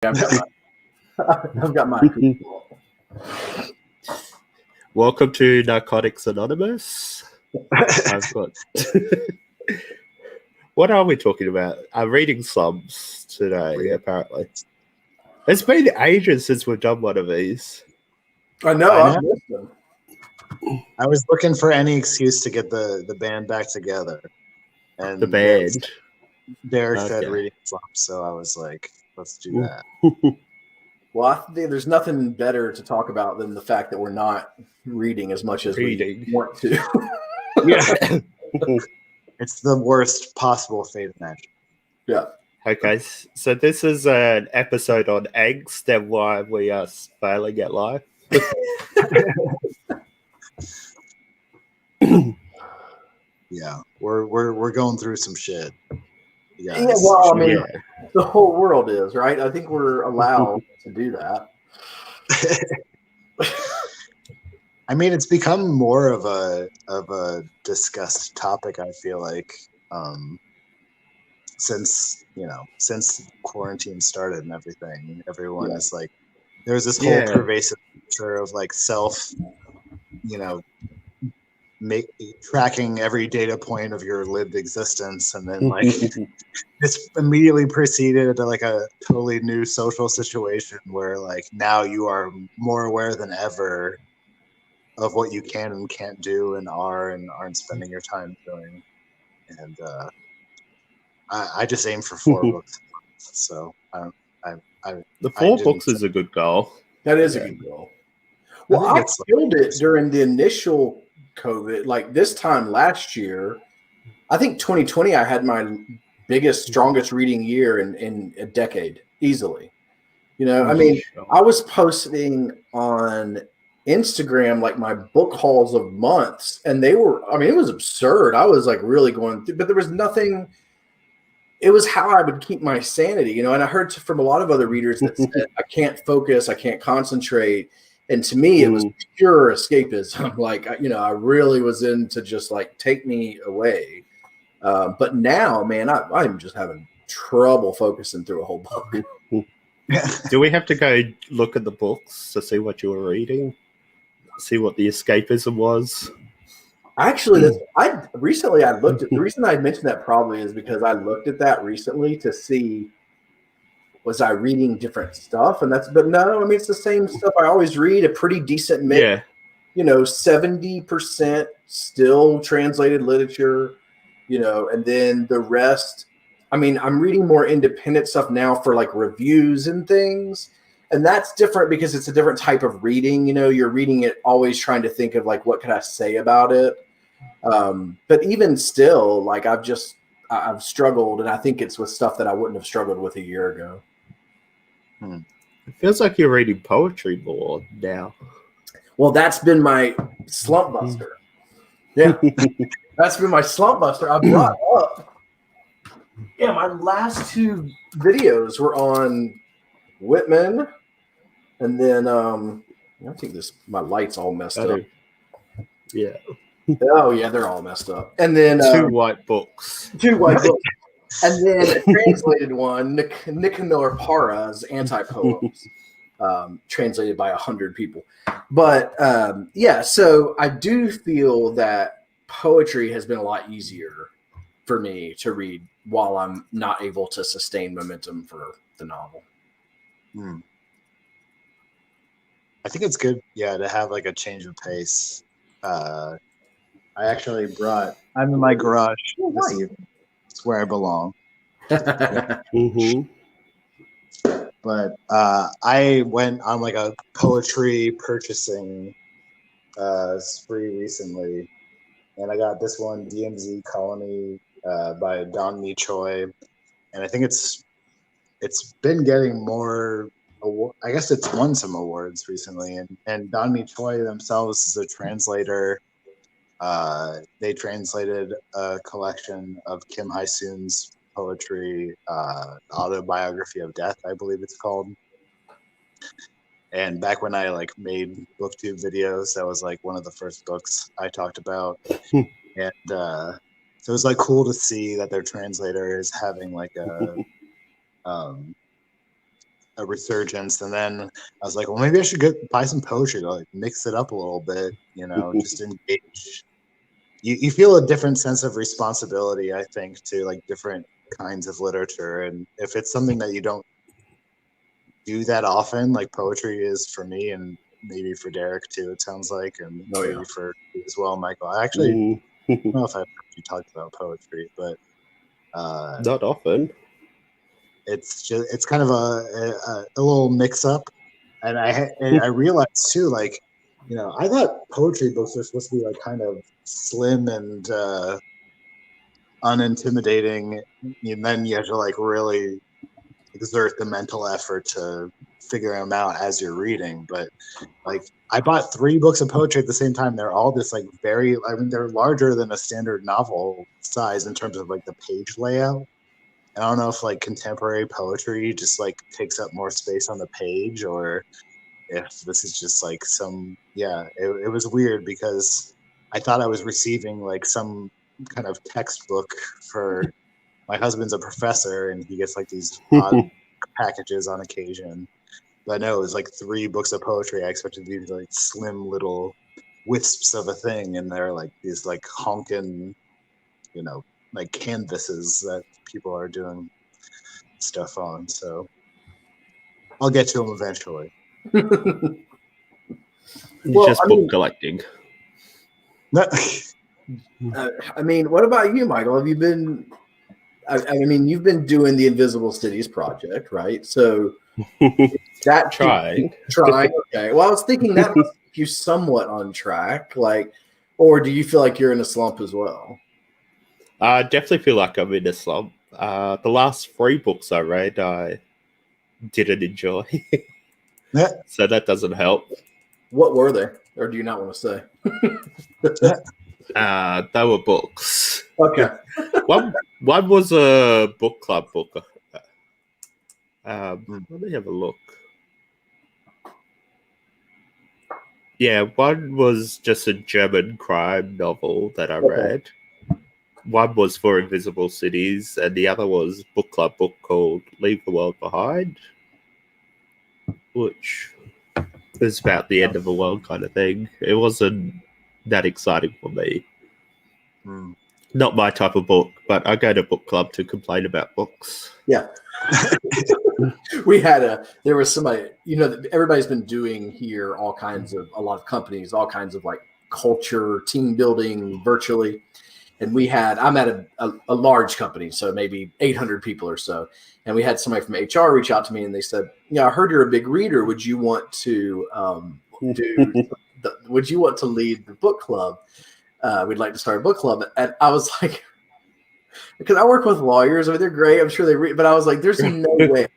I've got my people. Welcome to Narcotics Anonymous. I've got. What are we talking about? I'm reading Slumps today, apparently. It's been ages since we've done one of these. I know. I've missed them. I was looking for any excuse to get the band back together. And The band. Derek said reading Slumps, so I was like, let's do that. Well, I think there's nothing better to talk about than the fact that we're not reading as much as we want to. Yeah. It's the worst possible fate imagine. Yeah. Okay, so this is an episode on angst and why we are failing at life. Yeah, we're going through some shit. Yeah, well, I mean, the whole world is, right? I think we're allowed to do that. I mean, it's become more of a discussed topic, I feel like, since quarantine started and everything. Everyone is like, there's this whole pervasive culture of like self, tracking every data point of your lived existence, and then like it's immediately preceded to like a totally new social situation where like now you are more aware than ever of what you can and can't do and aren't spending your time doing. And I just aim for 4 books, so the 4 books is a good goal. That is a good goal. Well, I killed it during the initial COVID, like this time last year. I think 2020 I had my biggest, strongest reading year in a decade, easily. I mean, I was posting on Instagram like my book hauls of months, and they were, I mean, it was absurd. I was like really going through, but there was nothing. It was how I would keep my sanity, and I heard from a lot of other readers that said I can't focus, I can't concentrate. And to me, it was pure escapism. Like, I really was into just like take me away. But now, man, I'm just having trouble focusing through a whole book. Do we have to go look at the books to see what you were reading? See what the escapism was? Actually, I looked at the reason I mentioned that probably is because I looked at that recently to see, was I reading different stuff? But no, I mean, it's the same stuff I always read, a pretty decent mix. Yeah. 70% still translated literature, and then the rest, I mean, I'm reading more independent stuff now for like reviews and things. And that's different because it's a different type of reading. You're reading it always trying to think of like, what could I say about it? But even still, like I've struggled, and I think it's with stuff that I wouldn't have struggled with a year ago. It feels like you're reading poetry more now. Well, that's been my slump buster. Yeah, that's been my slump buster. I brought up. Yeah, my last 2 videos were on Whitman, and then I think my light's all messed up. Yeah. Oh yeah, they're all messed up. And then 2 white books. 2 white books. And then a translated one, Nicanor Parra's anti-poems, translated by 100 people. But so I do feel that poetry has been a lot easier for me to read while I'm not able to sustain momentum for the novel. I think it's good, to have like a change of pace. I actually I'm in my garage this evening. It's where I belong. But I went on like a poetry purchasing spree recently, and I got this one, DMZ Colony by Don Mi Choi, and I think it's been getting more. I guess it's won some awards recently, and Don Mi Choi themselves is a translator. They translated a collection of Kim Hai-soon's poetry, Autobiography of Death, I believe it's called. And back when I like made booktube videos, that was like one of the first books I talked about. And so it was like cool to see that their translator is having like a a resurgence, and then I was like, well, maybe I should buy some poetry to like mix it up a little bit, just engage. You feel a different sense of responsibility, I think, to like different kinds of literature, and if it's something that you don't do that often, like poetry is for me, and maybe for Derek too, it sounds like, and maybe for you as well, Michael. I actually don't know if I've actually talked about poetry, but not often. It's kind of a little mix up, and I realized too, like, I thought poetry books were supposed to be like kind of slim and unintimidating, and then you have to like really exert the mental effort to figure them out as you're reading. But like, I bought 3 books of poetry at the same time. They're all just like they're larger than a standard novel size in terms of like the page layout. I don't know if like contemporary poetry just like takes up more space on the page, or if this is just like it was weird because I thought I was receiving like some kind of textbook for my husband's a professor and he gets like these odd packages on occasion. But no, it was like 3 books of poetry. I expected these like slim little wisps of a thing, and they're like these like honking, like canvases that people are doing stuff on. So I'll get to them eventually. Book collecting. I mean, what about you, Michael? Have you been? I mean, you've been doing the Invisible Cities project, right? So that trying. Okay. Well, I was thinking that must keep you somewhat on track, like, or do you feel like you're in a slump as well? I definitely feel like I'm in a slump. The last 3 books I read, I didn't enjoy, so that doesn't help. What were they, or do you not want to say? They were books. Okay. One was a book club book. Let me have a look. Yeah, one was just a German crime novel that I read. One was for Invisible Cities, and the other was a book club book called Leave the World Behind, which is about the end of the world kind of thing. It wasn't that exciting for me. Not my type of book, but I go to book club to complain about books. Yeah. There was somebody, everybody's been doing here a lot of companies, all kinds of like culture, team building virtually. And I'm at a large company, so maybe 800 people or so. And we had somebody from HR reach out to me and they said, I heard you're a big reader. Would you want to would you want to lead the book club? We'd like to start a book club. And I was like, because I work with lawyers, I mean, they're great. I'm sure they read, but I was like, there's no way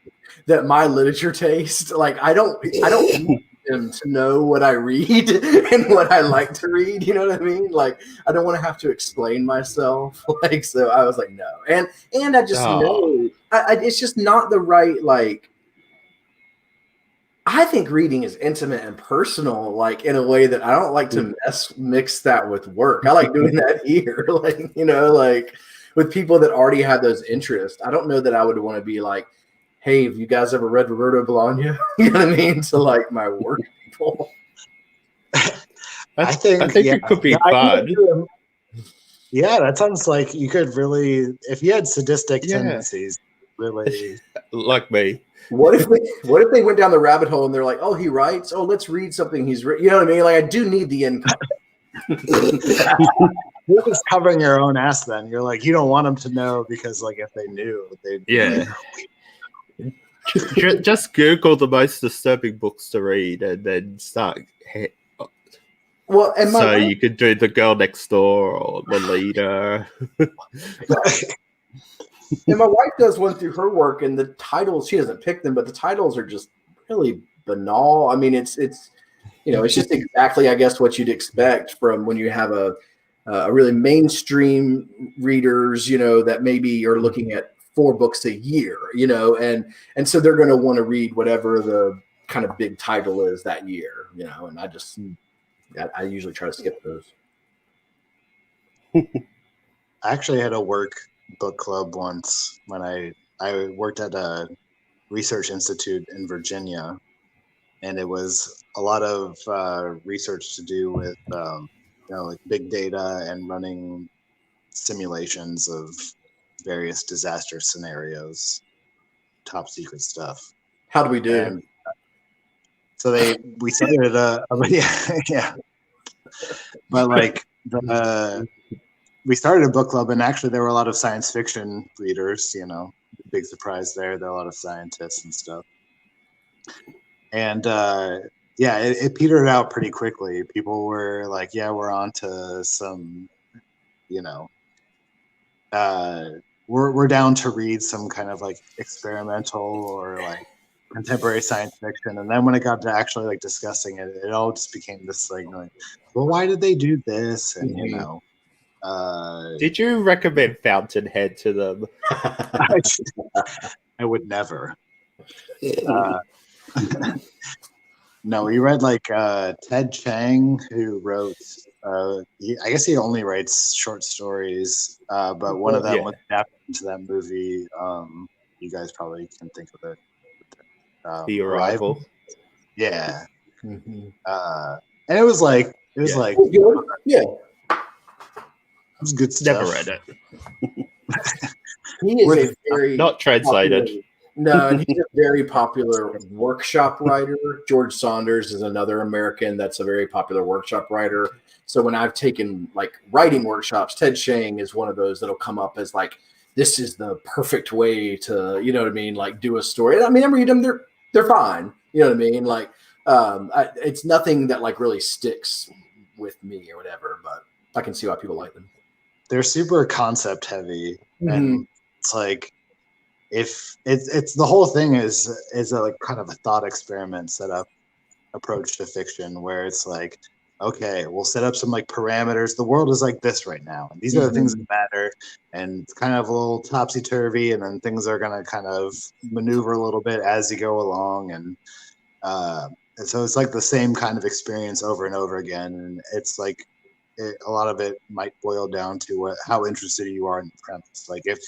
that my literature taste, like, I don't need them to know what I read and what I like to read. You know what I mean? Like, I don't want to have to explain myself. Like, so I was like, no. And I just know it's just not the right, like, I think reading is intimate and personal, like in a way that I don't like to mix that with work. I like doing that here, like, like with people that already have those interests. I don't know that I would want to be like, hey, have you guys ever read Roberto Bolaño? You know what I mean? To like my work people. I think it could be fun. Yeah, that sounds like you could really, if you had sadistic tendencies, really like me. What if they went down the rabbit hole and they're like, oh, he writes? Oh, let's read something he's written. You know what I mean? Like, I do need the income. You're just covering your own ass then. You're like, you don't want them to know because, like, if they knew, they'd just Google the most disturbing books to read and then start. Well, and so you could do The Girl Next Door or The Leader. And my wife does one through her work, and the titles, she doesn't pick them, but the titles are just really banal. I mean, it's it's just exactly, I guess, what you'd expect from when you have a really mainstream readers, that maybe are looking at 4 books a year, and so they're going to want to read whatever the kind of big title is that year, and I usually try to skip those. I actually had a work book club once when I worked at a research institute in Virginia, and it was a lot of research to do with like big data and running simulations of various disaster scenarios, top secret stuff. How do we do? And so we started yeah. But like we started a book club, and actually there were a lot of science fiction readers. Big surprise there. There are a lot of scientists and stuff. And it petered out pretty quickly. People were like, "Yeah, we're on to some, we're down to read some kind of like experimental or like contemporary science fiction." And then when it got to actually like discussing it, it all just became this like, well, why did they do this? And did you recommend Fountainhead to them? I would never. No, we read like Ted Chiang, who wrote. I guess he only writes short stories, but one of them was adapted into that movie. You guys probably can think of it. The Arrival. Yeah. Mm-hmm. And it was like yeah, it was good stuff. Never read it. He is a very not translated. No, and he's a very popular workshop writer. George Saunders is another American that's a very popular workshop writer. So when I've taken like writing workshops, Ted Chiang is one of those that'll come up as like, this is the perfect way to, like do a story. And I mean, I read them, they're fine. You know what I mean? Like, it's nothing that like really sticks with me or whatever, but I can see why people like them. They're super concept heavy, and it's like, if it's the whole thing is a like kind of a thought experiment set up approach to fiction, where it's like, okay, we'll set up some like parameters. The world is like this right now, and these are the things that matter, and it's kind of a little topsy-turvy, and then things are going to kind of maneuver a little bit as you go along, and so it's like the same kind of experience over and over again, and it's like a lot of it might boil down to how interested you are in the premise. Like if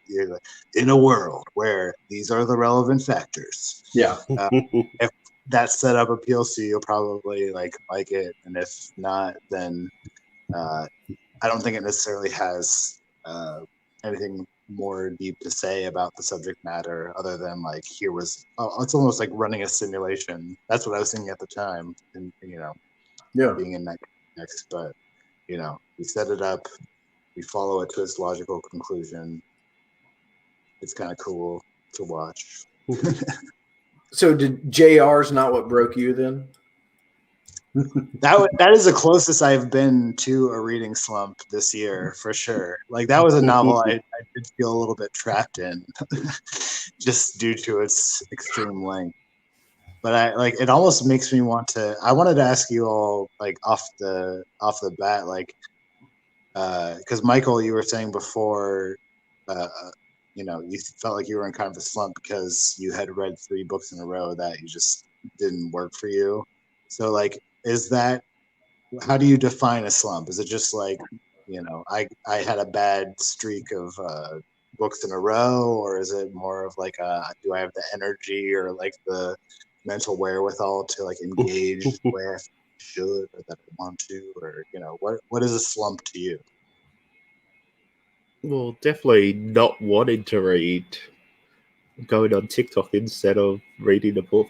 you're like, in a world where these are the relevant factors, if that setup appeals to you, you'll probably like it, and if not, then I don't think it necessarily has anything more deep to say about the subject matter, other than like it's almost like running a simulation. That's what I was thinking at the time, and being in that context. But we set it up, we follow it to its logical conclusion. It's kind of cool to watch. So did JR's not what broke you then? That is the closest I've been to a reading slump this year, for sure. Like that was a novel I did feel a little bit trapped in, just due to its extreme length. But it almost makes me want to. I wanted to ask you all like off the bat, like, because Michael, you were saying before, you felt like you were in kind of a slump because you had read 3 books in a row that you just didn't work for you. So like, how do you define a slump? Is it just like, I had a bad streak of books in a row, or is it more of like, do I have the energy or like the mental wherewithal to like engage the way I should or that I want to, or what is a slump to you? Well, definitely not wanting to read, going on TikTok instead of reading a book.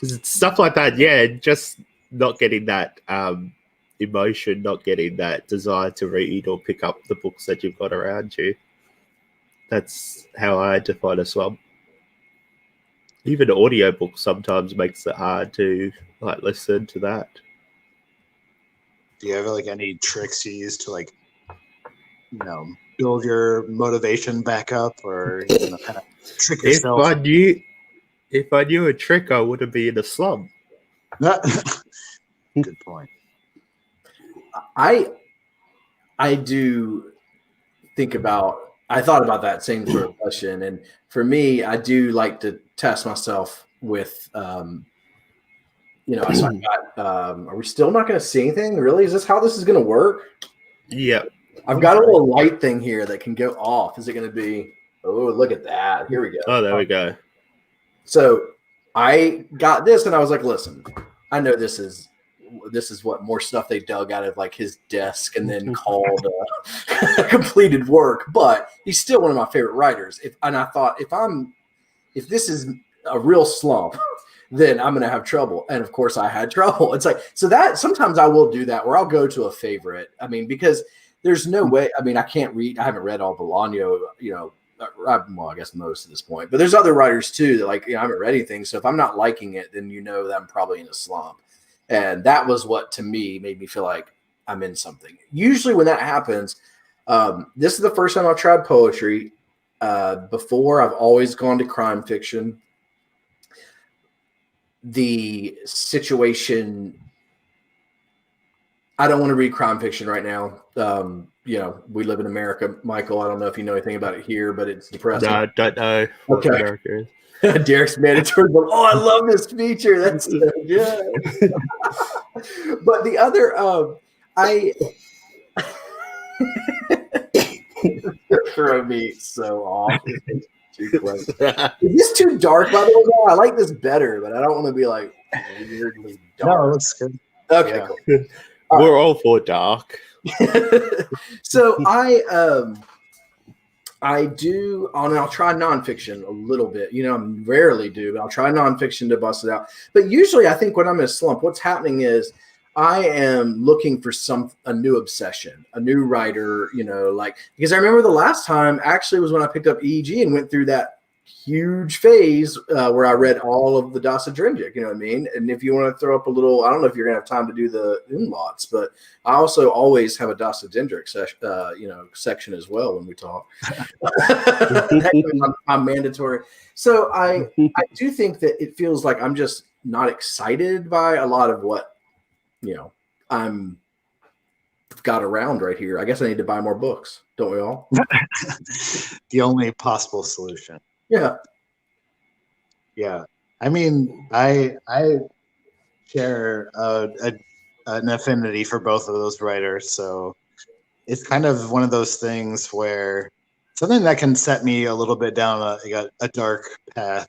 Stuff like that, yeah, just not getting that emotion, not getting that desire to read or pick up the books that you've got around you. That's how I define a slump. Even audiobooks sometimes makes it hard to like listen to that. Do you have like any tricks you use to like, build your motivation back up, or kind of trick yourself? If I knew a trick, I wouldn't be in a slump. Good point. I do think about. I thought about that same sort of question, and for me, I do like to test myself with. So I got. Are we still not going to see anything? Really? Is this how this is going to work? Yeah. I've got a little light thing here that can go off. Is it going to be? Oh, look at that. Here we go. Oh, there we go. So I got this and I was like, listen, I know this is what more stuff they dug out of like his desk and then called completed work, but he's still one of my favorite writers. And I thought if this is a real slump, then I'm going to have trouble. And of course I had trouble. It's like, so that sometimes I will do that where I'll go to a favorite. I mean, because there's no way, I mean, I haven't read all Bolaño, well, I guess most at this point, but there's other writers too that like, I haven't read anything. So if I'm not liking it, then that I'm probably in a slump. And that was what to me made me feel like I'm in something. Usually when that happens, this is the first time I've tried poetry. Before I've always gone to crime fiction. The situation, I don't want to read crime fiction right now. We live in America, Michael. I don't know if you know anything about it here, but it's depressing. No, I don't know what America is. Derek's mandatory. Oh, I love this feature. That's so good. But the other, throw me so off. Too close. Is this too dark, by the way? No, I like this better, but I don't want to be like weirdly dark. No, it looks good. Okay, Yeah. cool. We're all for dark. So I do, and I'll try nonfiction a little bit. I rarely do, but I'll try nonfiction to bust it out. But usually I think when I'm in a slump, what's happening is I am looking for a new obsession, a new writer, because I remember the last time actually was when I picked up EEG and went through that huge phase where I read all of the Dostoevsky, you know what I mean? And if you want to throw up a little, I don't know if you're going to have time to do the umlauts, but I also always have a Dostoevsky section as well when we talk. I'm mandatory. So I do think that it feels like I'm just not excited by a lot of what, I'm got around right here. I guess I need to buy more books. Don't we all? The only possible solution. Yeah. Yeah. I mean, I share an affinity for both of those writers. So it's kind of one of those things where something that can set me a little bit down a dark path,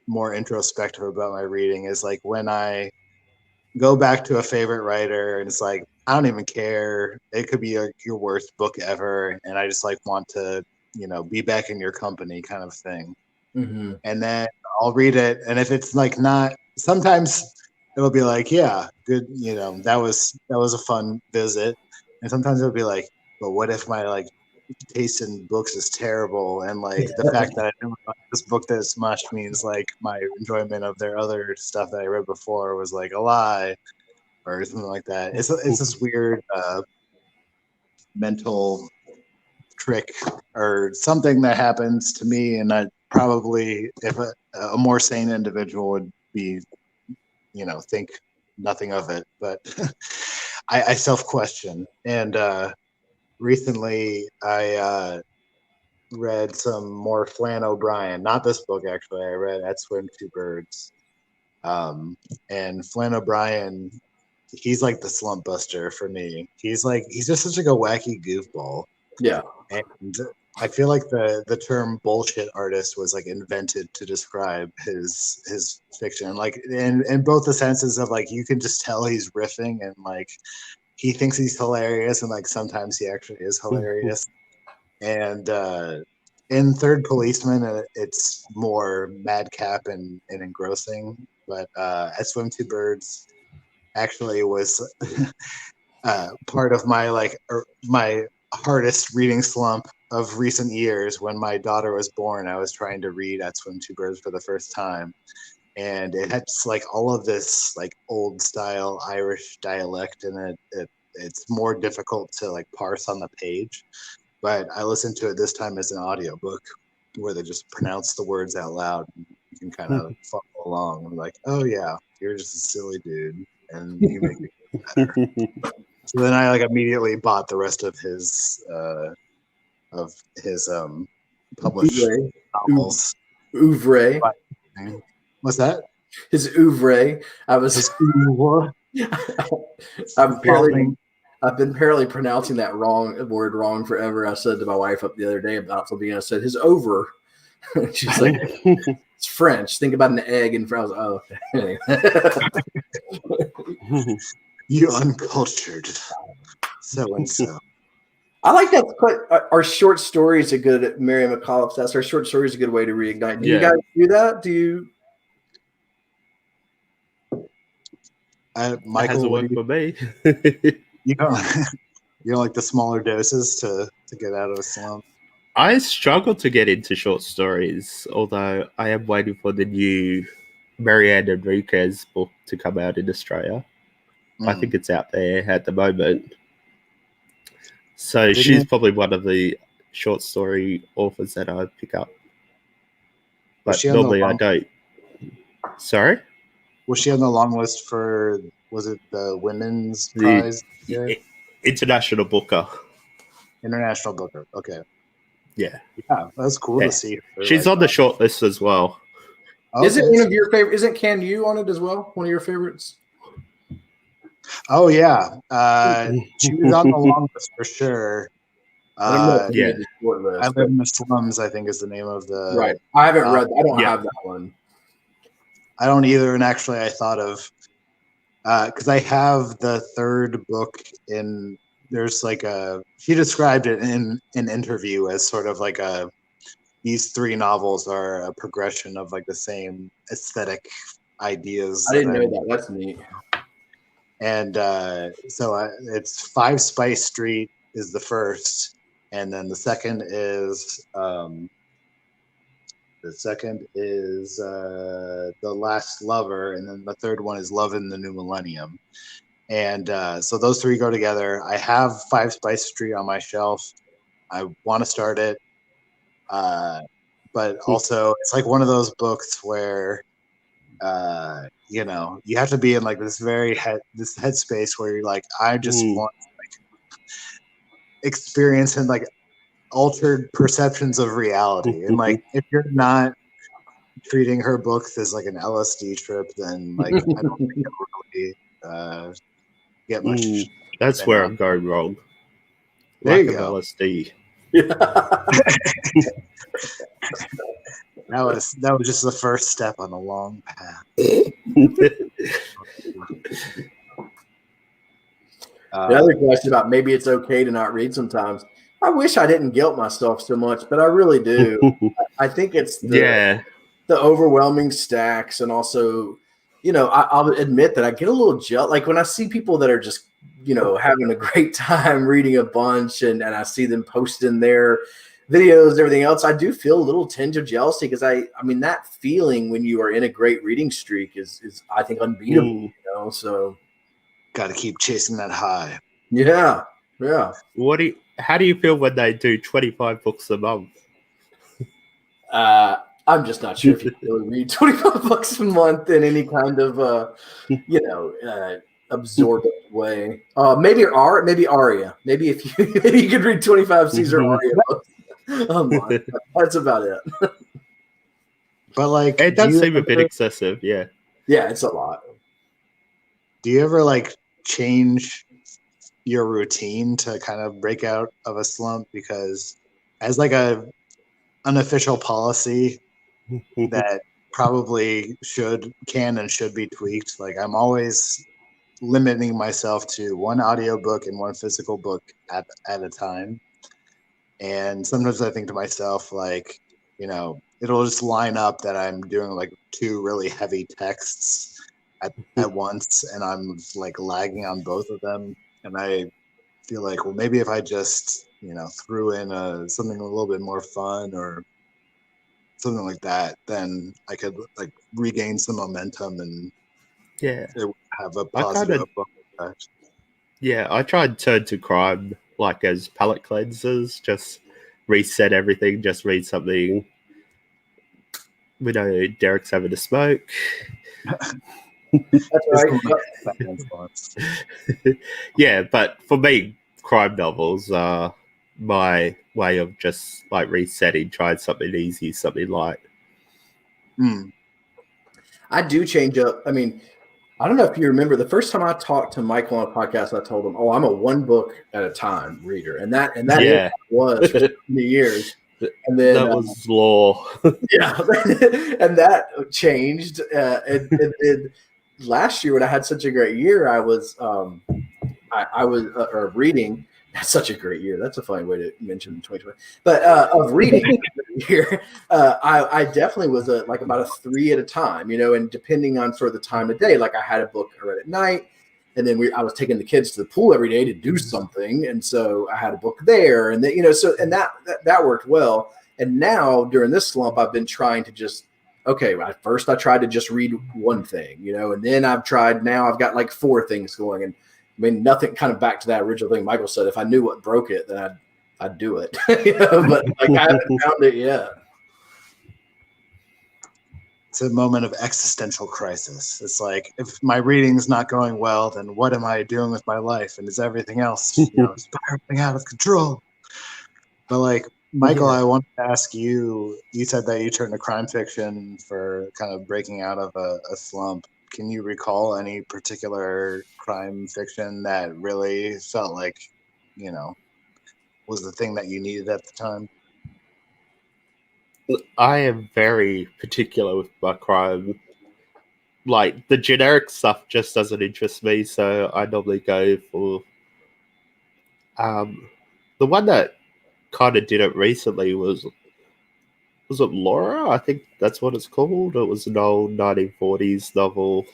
more introspective about my reading is like when I go back to a favorite writer and it's like, I don't even care. It could be your worst book ever. And I just like want to, be back in your company kind of thing. Mm-hmm. And then I'll read it. And if it's like not, sometimes it'll be like, yeah, good. That was a fun visit. And sometimes it'll be like, but what if my like taste in books is terrible? And like the fact that I never like this book this much means like my enjoyment of their other stuff that I read before was like a lie or something like that. It's this weird mental trick or something that happens to me, and I probably, if a more sane individual would be, think nothing of it, but I self-question. And recently I read some more Flann O'Brien, not this book actually. I read At Swim Two Birds, and Flann O'Brien, he's like the slump buster for me. He's just such like a wacky goofball. Yeah. And I feel like the term bullshit artist was like invented to describe his fiction, like in both the senses of like you can just tell he's riffing and like he thinks he's hilarious and like sometimes he actually is hilarious. And in Third Policeman, it's more madcap and engrossing, but At Swim Two Birds actually was part of my my hardest reading slump of recent years. When my daughter was born, I was trying to read At Swim Two Birds for the first time, and it had just like all of this like old style Irish dialect in it. It's more difficult to like parse on the page, but I listened to it this time as an audiobook where they just pronounce the words out loud and you can kind of follow along. I'm like, oh yeah, you're just a silly dude and you make me feel better. So then I like immediately bought the rest of his published novels. Oeuvre. What's that? His oeuvre. I've been apparently pronouncing that word wrong forever. I said to my wife up the other day about something. I said his over She's like, it's French. Think about an egg in France. Oh, okay. You uncultured so and so. I like that. Our short stories are good at Mary McAuliffe. That's our short stories a good way to reignite. Do you guys do that? Do you? Michael, hasn't worked for me. you don't like the smaller doses to get out of a slump? I struggle to get into short stories, although I am waiting for the new Marianne Enriquez book to come out in Australia. I think it's out there at the moment. So she's probably one of the short story authors that I pick up. But normally I don't. Sorry? Was she on the long list for, was it the Women's Prize? International Booker. International Booker, okay. Yeah. Yeah, that's cool to see her. She's on the short list as well. Okay. Is it one of your favorite? Isn't Can You on it as well? One of your favorites? Oh, yeah. She was on the long list for sure. I Live in the Slums, I think is the name of the... Right. I haven't read that. I don't have that one. I don't either. And actually, I thought of... because I have the third book in... There's like a... She described it in an interview as sort of like a... These three novels are a progression of like the same aesthetic ideas. I didn't know that. That's neat. And so it's 5 Spice Street is the first, and then the second is The Last Lover, and then the third one is Love in the New Millennium. And so those three go together. I have 5 Spice Street on my shelf. I want to start it, but also it's like one of those books where you know, you have to be in like this headspace where you're like, I just want like experience and like altered perceptions of reality. And like, if you're not treating her books as like an LSD trip, then like I don't think it'll really get much. That's where I'm going wrong. There you go. LSD. That was just the first step on a long path. The other question about maybe it's okay to not read sometimes. I wish I didn't guilt myself so much, but I really do. I think it's the overwhelming stacks, and also, you know, I'll admit that I get a little jealous. Like when I see people that are just, you know, having a great time reading a bunch, and I see them posting their videos and everything else, I do feel a little tinge of jealousy, because I mean that feeling when you are in a great reading streak is I think unbeatable. You know, so got to keep chasing that high. Yeah. How do you feel when they do 25 books a month? I'm just not sure if you can really read 25 books a month in any kind of you know, absorbent way. Maybe Aria. Maybe if you could read 25 Caesar Aria books. That's about it. But like, it does seem a bit excessive. Yeah, it's a lot. Do you ever like change your routine to kind of break out of a slump? Because as like a unofficial policy that probably can and should be tweaked, like I'm always limiting myself to one audiobook and one physical book at a time. And sometimes I think to myself, like, you know, it'll just line up that I'm doing like 2 really heavy texts at once, and I'm like lagging on both of them. And I feel like, well, maybe if I just, you know, threw in something a little bit more fun or something like that, then I could like regain some momentum and it would have a positive effect. Yeah, I tried Turn to Crime like as palate cleansers, just reset everything, just read something. We know Derek's having a smoke. That's right. Yeah, but for me, crime novels are my way of just like resetting, trying something easy, something light. I do change up. I mean, I don't know if you remember the first time I talked to Michael on a podcast, I told him, "Oh, I'm a one book at a time reader," and that was for 20 years. And then that was law. yeah, and that changed. And then last year when I had such a great year, I was reading. That's such a great year. That's a funny way to mention 2020. But of reading here, I definitely was like about a 3 at a time, and depending on sort of the time of day, like I had a book I read at night, and then I was taking the kids to the pool every day to do something, and so I had a book there, and that worked well. And now during this slump, I've been trying to just at first I tried to just read one thing, and then I've got like 4 things going, and I mean, nothing kind of back to that original thing Michael said. If I knew what broke it, then I'd do it. But like I haven't found it yet. It's a moment of existential crisis. It's like, if my reading's not going well, then what am I doing with my life? And is everything else, spiraling out of control? But like, Michael, I wanted to ask you. You said that you turned to crime fiction for kind of breaking out of a slump. Can you recall any particular crime fiction that really felt like, was the thing that you needed at the time? I am very particular with my crime. Like, the generic stuff just doesn't interest me, so I normally go for the one that kind of did it recently was it Laura? I think that's what it's called. It was an old 1940s novel.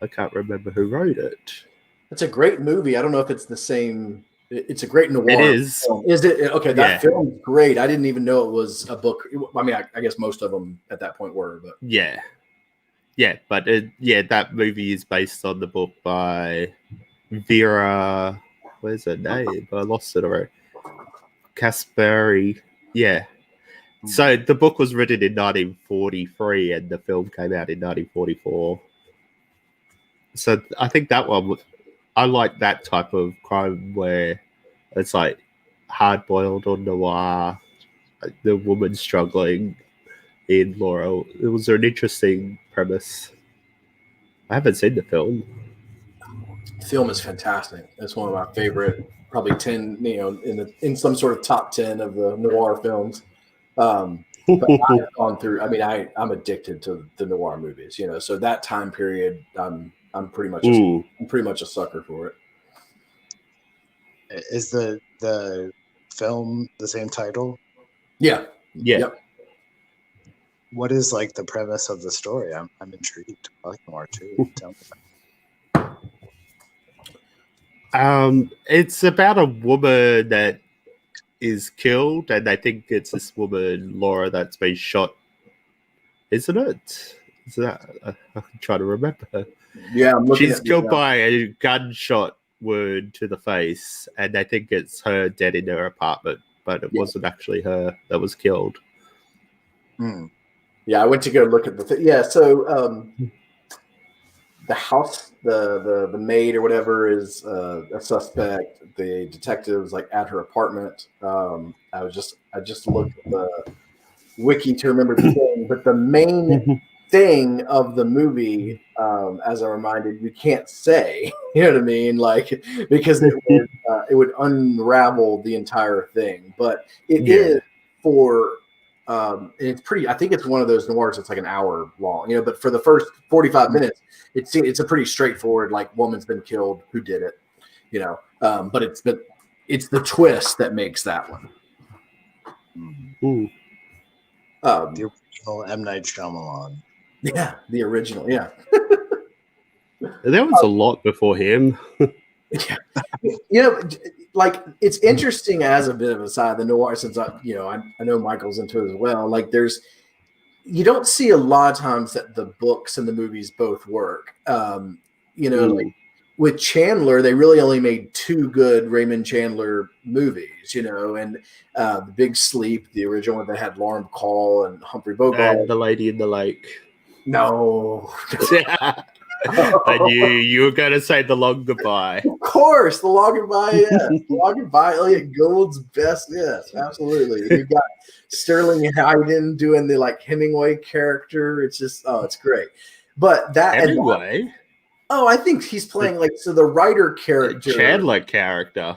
I can't remember who wrote it. It's a great movie. I don't know if it's the same. It's a great noir. It is. Film. Is it? Okay, that film's great. I didn't even know it was a book. I mean, I guess most of them at that point were. But yeah, but that movie is based on the book by Vera. Where's her name? I lost it already. Kasperi. Yeah. So the book was written in 1943 and the film came out in 1944. So I think that one, I like that type of crime where it's like hard-boiled or noir, like the woman struggling in Laura. It was an interesting premise. I haven't seen the film. The film is fantastic. It's one of my favorite, probably 10, in some sort of top 10 of the noir films. But I've gone through. I mean, I'm addicted to the noir movies. So that time period, I'm pretty much a sucker for it. Is the film the same title? Yeah. Yep. What is like the premise of the story? I'm intrigued. I like noir too. Tell me about it. It's about a woman that is killed, and I think it's this woman, Laura, that's been shot. Isn't it? Is that? I'm trying to remember. Yeah, she's killed by a gunshot wound to the face, and I think it's her dead in her apartment, but it wasn't actually her that was killed. Yeah, I went to go look at the thing. Yeah, so the house, the maid or whatever is a suspect. The detective's like at her apartment. I just looked at the wiki to remember the thing, but the main thing of the movie, as I'm reminded, you can't say. You know what I mean? Like, because it would unravel the entire thing. But it is for. It's pretty. I think it's one of those noirs that's like an hour long, But for the first 45 minutes, it's a pretty straightforward. Like, woman's been killed. Who did it? But it's the twist that makes that one. the original M. Night Shyamalan. Yeah, the original. Yeah. There was a lot before him. Like, it's interesting as a bit of a side, the noir, since I know Michael's into it as well. Like, you don't see a lot of times that the books and the movies both work. Like with Chandler, they really only made 2 good Raymond Chandler movies, and The Big Sleep, the original one that had Lauren Bacall and Humphrey Bogart. And The Lady in the Lake. No. I knew you were going to say The Long Goodbye. Of course, The Long Goodbye, yes. The Long Goodbye, Elliot Gould's best, yes, absolutely. You've got Sterling Hayden doing the like Hemingway character. It's just, it's great. But that Hemingway? I think he's playing the writer character. Chandler character.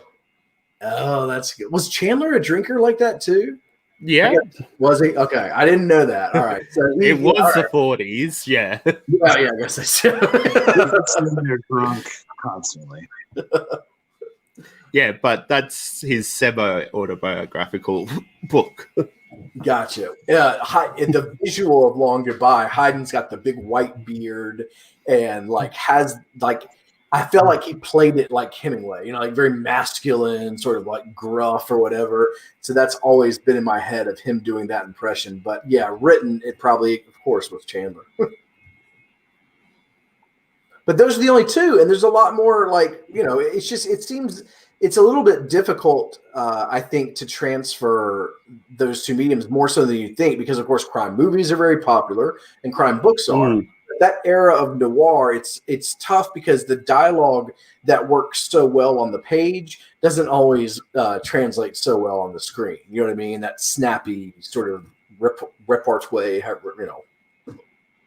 Oh, that's good. Was Chandler a drinker like that too? Yeah. Was he? Okay, I didn't know that. All right. So It was the 40s, yeah. Yeah, I guess I should. They're drunk constantly. Yeah, but that's his semi-autobiographical book. Gotcha. The visual of Long Goodbye, Haydn's got the big white beard and has I felt like he played it like Hemingway, like very masculine, sort of like gruff or whatever. So that's always been in my head of him doing that impression. But yeah, written, it probably, of course, was Chandler. But those are the only two. And there's a lot more it seems it's a little bit difficult, I think, to transfer those two mediums more so than you think, because, of course, crime movies are very popular and crime books are. That era of noir, it's tough because the dialogue that works so well on the page doesn't always translate so well on the screen. You know what I mean? That snappy sort of repartee,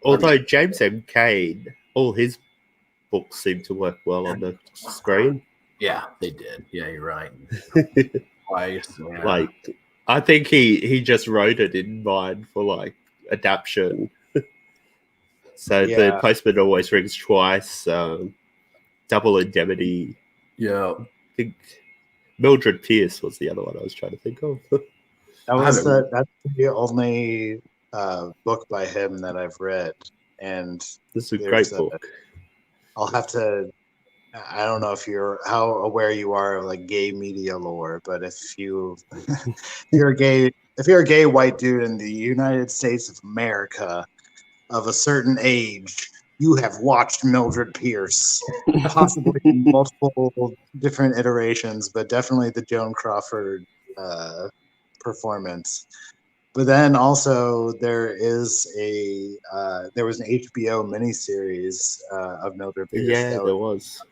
Although James M. Cain, all his books seem to work well on the screen. Yeah, they did. Yeah, you're right. I think he just wrote it in mind for adaptation. So the Postman Always Rings Twice, Double Indemnity. Yeah. I think Mildred Pierce was the other one I was trying to think of. That's the only book by him that I've read. And this is a great book. I'll have to, I don't know how aware you are of gay media lore, but if you're a gay white dude in the United States of America of a certain age, you have watched Mildred Pierce, possibly in multiple different iterations, but definitely the Joan Crawford performance. But then also there was an HBO miniseries of Mildred Pierce. Yeah, there was.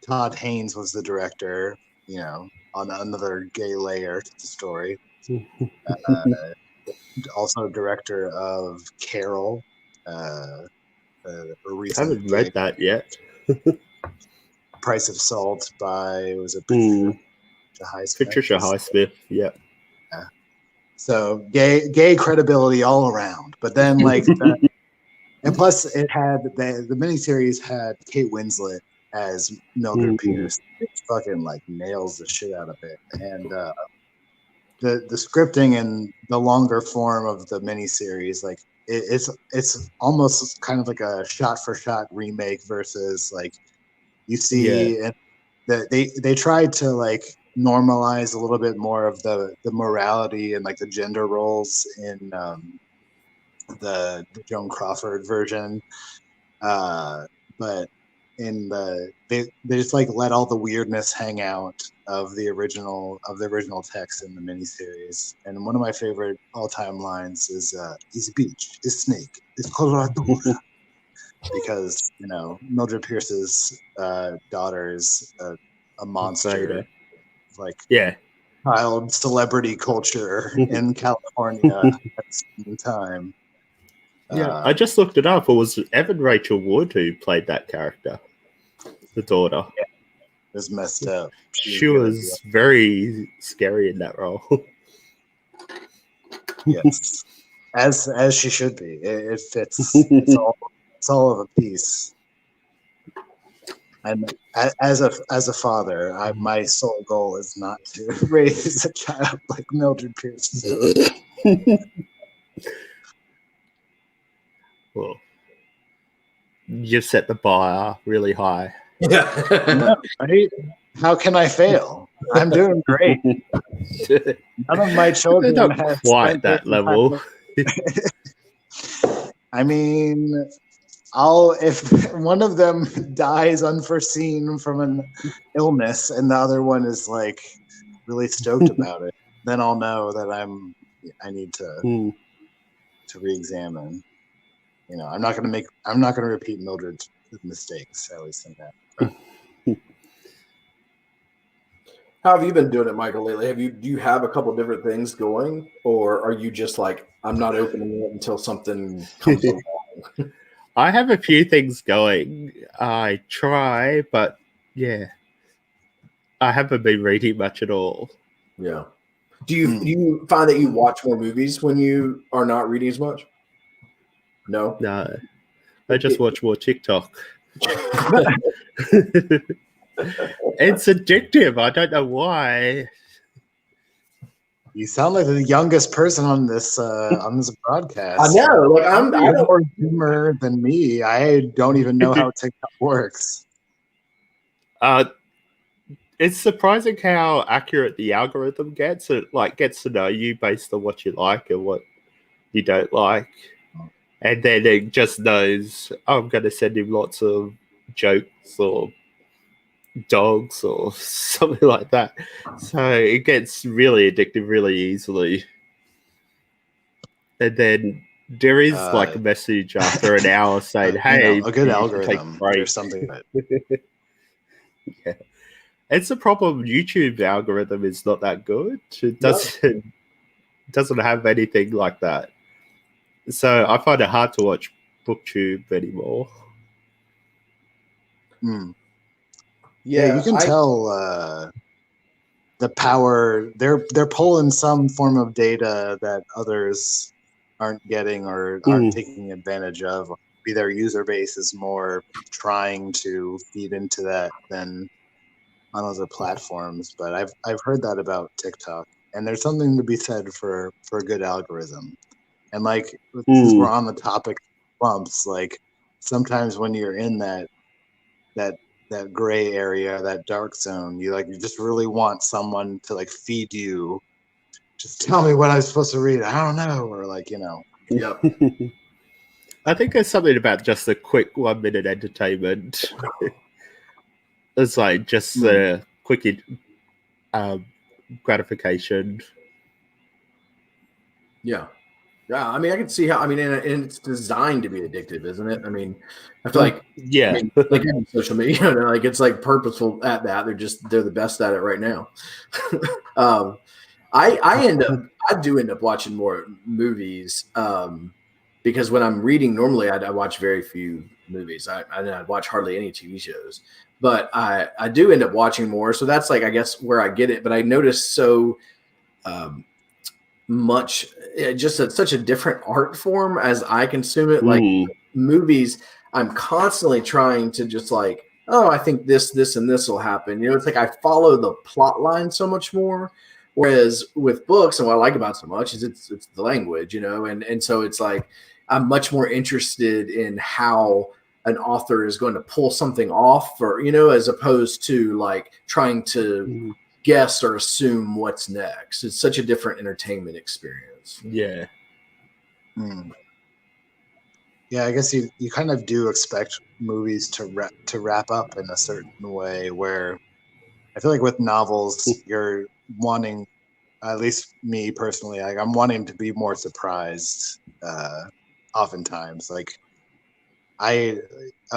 Todd Haynes was the director, on another gay layer to the story. Also director of Carol. I haven't read that yet. Price of Salt by Patricia Highsmith. Yeah. So gay credibility all around. But then and plus it had the miniseries had Kate Winslet as Mildred Pierce. It fucking nails the shit out of it. And the scripting and the longer form of the miniseries, it's almost kind of like a shot for shot remake versus you see and they tried to normalize a little bit more of the morality and the gender roles in the Joan Crawford version, but in they just let all the weirdness hang out of the original text in the miniseries. And one of my favorite all-time lines is "Is beach, is snake, is Colorado," because Mildred Pierce's daughter is a monster, child celebrity culture in California at the same time. I just looked it up. It was Evan Rachel Wood who played that character, the daughter. Yeah, it was messed up. She was very scary in that role. Yes, as she should be. It fits. It's all of a piece. And as a father, my sole goal is not to raise a child like Mildred Pierce. Well, you've set the bar really high. Yeah. Right? How can I fail? I'm doing great. None of my children have quite that level. I mean, if one of them dies unforeseen from an illness and the other one is really stoked about it, then I'll know that I need to re-examine. I'm not going to repeat Mildred's mistakes. I always think that. How have you been doing it, Michael, lately? Do you have a couple different things going, or are you just I'm not opening it until something comes along? I have a few things going. I try, but yeah, I haven't been reading much at all. Yeah. Do you find that you watch more movies when you are not reading as much? No. I just watch more TikTok. It's addictive. I don't know why. You sound like the youngest person on this broadcast. I know. Like you're more humor than me. I don't even know how TikTok works. It's surprising how accurate the algorithm gets. It gets to know you based on what you like and what you don't like. And then it just knows, I'm going to send him lots of jokes or dogs or something like that. So it gets really addictive really easily. And then there is a message after an hour saying, hey, a good algorithm. There's something that yeah. It's a problem. YouTube algorithm is not that good. It doesn't have anything like that. So I find it hard to watch BookTube anymore. Yeah, you can tell the power. They're pulling some form of data that others aren't getting or aren't taking advantage of. Maybe their user base is more trying to feed into that than on other platforms. But I've heard that about TikTok, and there's something to be said for a good algorithm. And since we're on the topic of slumps, sometimes when you're in that gray area, that dark zone, you just really want someone to feed you. Just tell me what I'm supposed to read. I don't know, or Yep. I think there's something about just a quick 1 minute entertainment. It's just a quick gratification. Yeah. Yeah, I mean, I can see how. I mean, and it's designed to be addictive, isn't it? I mean, I feel like social media, it's purposeful at that. They're the best at it right now. I do end up watching more movies because when I'm reading, normally I watch very few movies. I watch hardly any TV shows, but I do end up watching more. So that's I guess where I get it. But I notice so. Much just such a different art form as I consume it. Like movies, I'm constantly trying to just I think this and this will happen. It's I follow the plot line so much more. Whereas with books, and what I like about it so much is it's the language, and so it's I'm much more interested in how an author is going to pull something off, or as opposed to trying to guess or assume what's next. It's such a different entertainment experience. Yeah. Yeah, I guess you kind of do expect movies to wrap up in a certain way, where I feel with novels you're wanting, at least me personally, I'm wanting to be more surprised oftentimes. A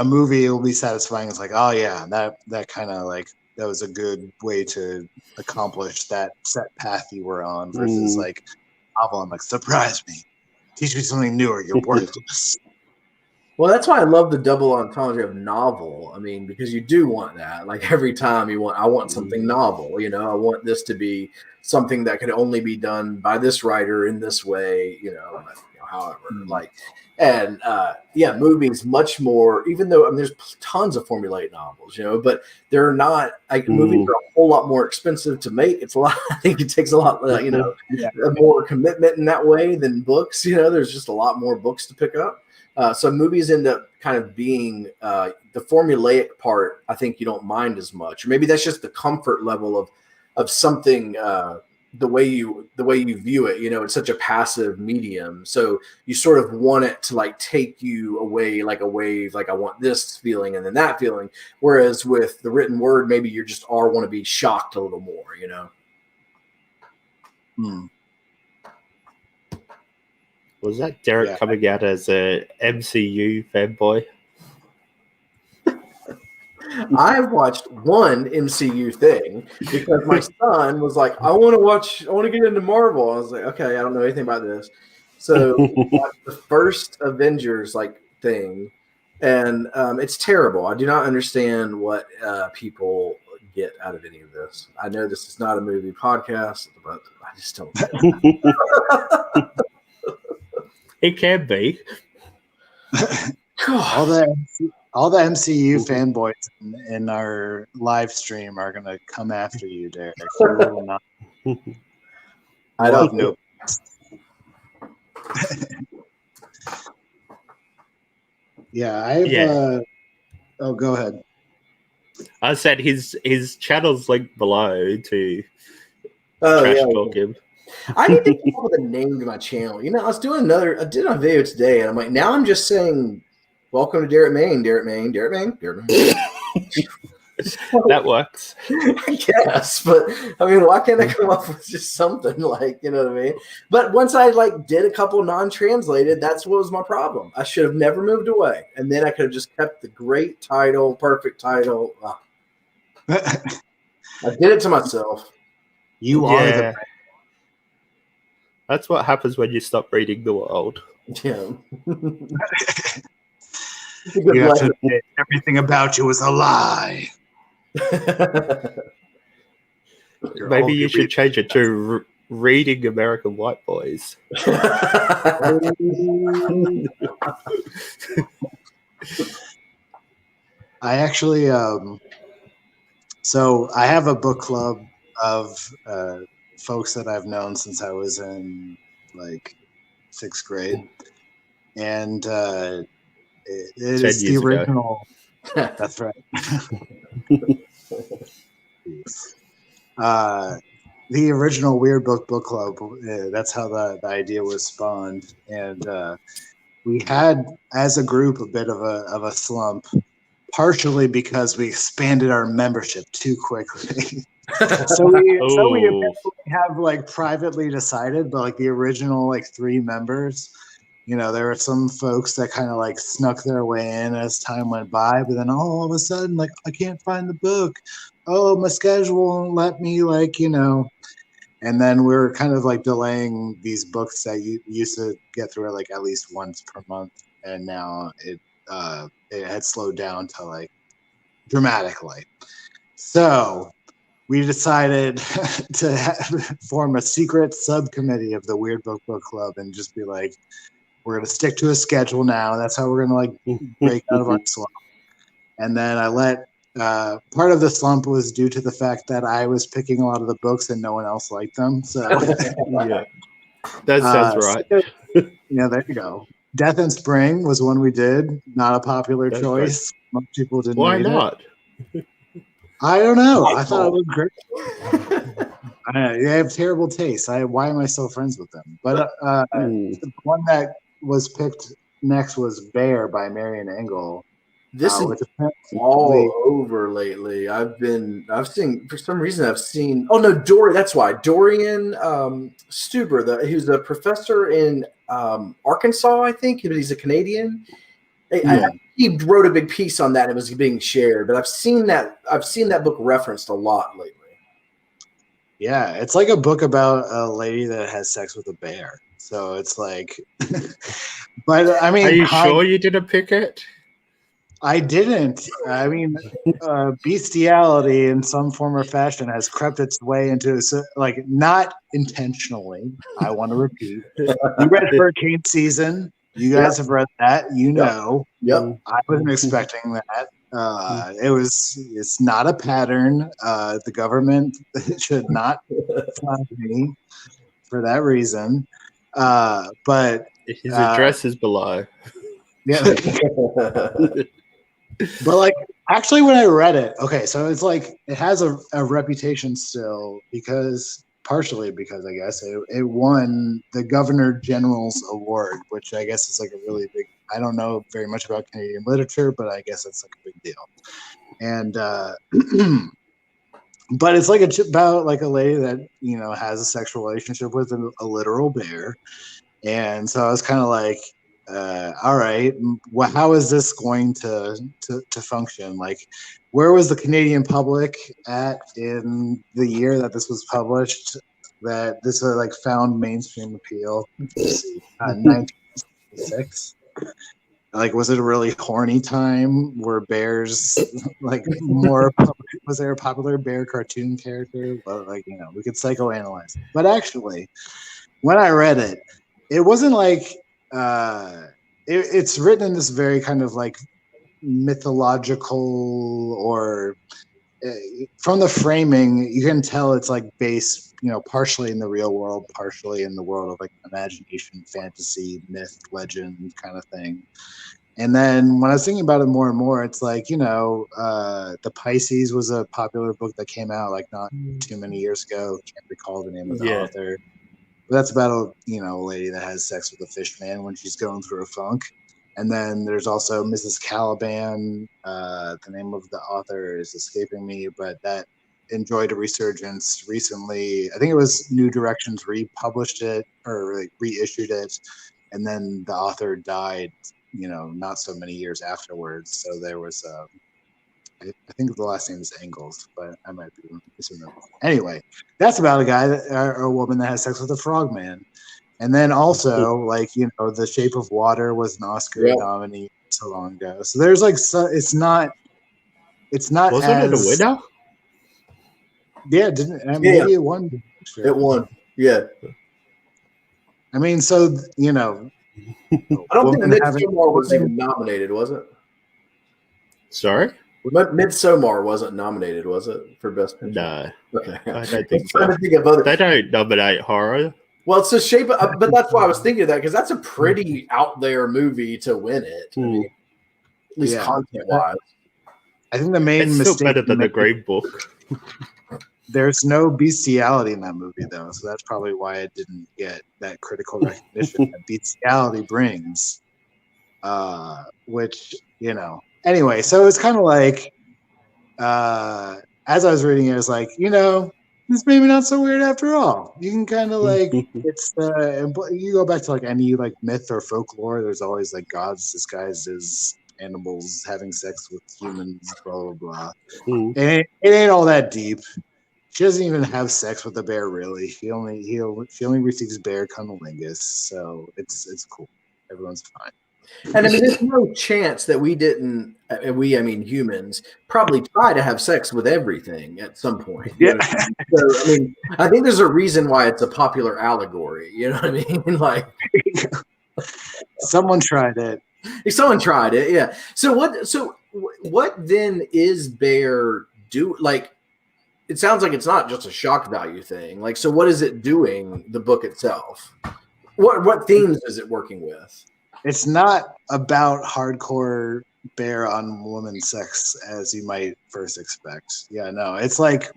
movie will be satisfying. It's oh yeah, that kind of that was a good way to accomplish that set path you were on, versus novel. I'm surprise me, teach me something new, or you're worthless. Well, that's why I love the double ontology of novel. I mean, because you do want that. Every time I want something novel. I want this to be something that could only be done by this writer in this way. However, and movies much more. Even though there's tons of formulaic novels, but they're not. Movies are a whole lot more expensive to make. It's a lot. I think it takes a lot, more commitment in that way than books. There's just a lot more books to pick up. So movies end up kind of being the formulaic part. I think you don't mind as much, or maybe that's just the comfort level of something. The way you view it, it's such a passive medium. So you sort of want it to take you away like a wave. I want this feeling and then that feeling. Whereas with the written word, maybe you just want to be shocked a little more. Was that Derek coming out as a MCU fanboy? I've watched one MCU thing because my son was I want to get into Marvel. I was okay, I don't know anything about this. So watched the first Avengers thing, and it's terrible. I do not understand what people get out of any of this. I know this is not a movie podcast, but I just don't. It can be. All the MCU fanboys in our live stream are gonna come after you, Derek. You will not. I don't know. Oh, go ahead. I said his channel's linked below to trash talk him. I need to come up with a name to my channel. You know, I did a video today, and I'm like, now I'm just saying, welcome to Derek Maine, Derek Maine, Derek Maine, Derek Maine. That works. I guess, but I mean, why can't I come up with just something like, you know what I mean? But once I did a couple non-translated, that's what was my problem. I should have never moved away, and then I could have just kept the great title, perfect title. I did it to myself. You are the. That's what happens when you stop reading the world. Yeah. You have to admit everything about you is a lie. Maybe you should change it to reading American White Boys. I actually, so I have a book club of folks that I've known since I was in 6th grade, and it is the original. That's right. The original Weird Book Club. That's how the idea was spawned, and we had, as a group, a bit of a slump, partially because we expanded our membership too quickly. so we have privately decided, but the original 3 members. You know, there were some folks that kind of snuck their way in as time went by, but then all of a sudden, I can't find the book. Oh, my schedule won't let me, and then we're kind of delaying these books that you used to get through at least once per month, and now it had slowed down to dramatically. So we decided to form a secret subcommittee of the Weird Book Club and just be we're going to stick to a schedule now. That's how we're going to break out of our slump. And then I let part of the slump was due to the fact that I was picking a lot of the books and no one else liked them. So yeah, that sounds right. Yeah, there you go. Death in Spring was one we did. Not a popular choice. Right. Most people didn't. Why not? I don't know. I thought it was great. They have terrible taste. Why am I still friends with them? But the one that was picked next was Bear by Marian Engel. This is all over lately. I've seen, for some reason, oh no, Dory. That's why Dorian Stuber. He was a professor in Arkansas, I think. He's a Canadian. He wrote a big piece on that. It was being shared, but I've seen that book referenced a lot lately. Yeah, it's like a book about a lady that has sex with a bear. So it's but I mean, are you sure you didn't pick it? I didn't. I mean, bestiality in some form or fashion has crept its way into not intentionally. I want to repeat. You read Hurricane Season. You guys have read that. You know. Yep. I wasn't expecting that. It's not a pattern. The government should not fund me for that reason. But his address is below. Yeah. But actually when I read it, okay, so it's it has a reputation still partially because I guess it won the Governor General's Award, which I guess is a really big. I don't know very much about Canadian literature, but I guess it's a big deal. And but it's about a lady that has a sexual relationship with a literal bear, and so I was kind of all right, well, how is this going to function? Where was the Canadian public at in the year that this was published? That this found mainstream appeal? 1966. Was it a really horny time? Were bears more Was there a popular bear cartoon character? Well, like, we could psychoanalyze it. But actually, when I read it, it wasn't like it's written in this very kind of like mythological or from the framing, you can tell it's like based, partially in the real world, partially in the world of like imagination, fantasy, myth, legend kind of thing. And then when I was thinking about it more and more, it's like, The Pisces was a popular book that came out like not too many years ago. Can't recall the name of the author. But that's about a lady that has sex with a fish man when she's going through a funk. And then there's also Mrs. Caliban. The name of the author is escaping me, but that enjoyed a resurgence recently. I think it was New Directions republished it or like reissued it, and then the author died, not so many years afterwards. So there was I think the last name is Engels, but I might be misremembering. Anyway, that's about a guy or a woman that has sex with a frogman. And then also, The Shape of Water was an Oscar nominee so long ago. So there's it's not Wasn't it a winner? Yeah, maybe it won. Sure. It won. Yeah. I mean, so I don't think Midsommar was even nominated, was it? Sorry? Midsommar wasn't nominated, was it, for Best Picture? No. Okay. I don't think so. They don't nominate horror. Well, it's a shape, but that's why I was thinking of that, because that's a pretty out there movie to win it. I mean, at least content-wise. I think the main mistake. It's still better than the Green Book. There's no bestiality in that movie, though, so that's probably why it didn't get that critical recognition that bestiality brings. Which, Anyway, so it's kind of like, as I was reading it, I was like, it's maybe not so weird after all. You can kind of like, it's you go back to like any like myth or folklore. There's always like gods disguised as animals having sex with humans, blah blah blah. And it ain't all that deep. She doesn't even have sex with the bear really. She only receives bear cunnilingus, so it's cool. Everyone's fine. And I mean, there's no chance that we didn't. I mean, humans probably try to have sex with everything at some point. Yeah. So, I mean, I think there's a reason why it's a popular allegory. You know what I mean? Like, someone tried it. Someone tried it. Yeah. So what then is Bear do? Like, it sounds like it's not just a shock value thing. Like, so what is it doing? The book itself. What themes is it working with? It's not about hardcore bear on woman sex as you might first expect. Yeah, no, it's like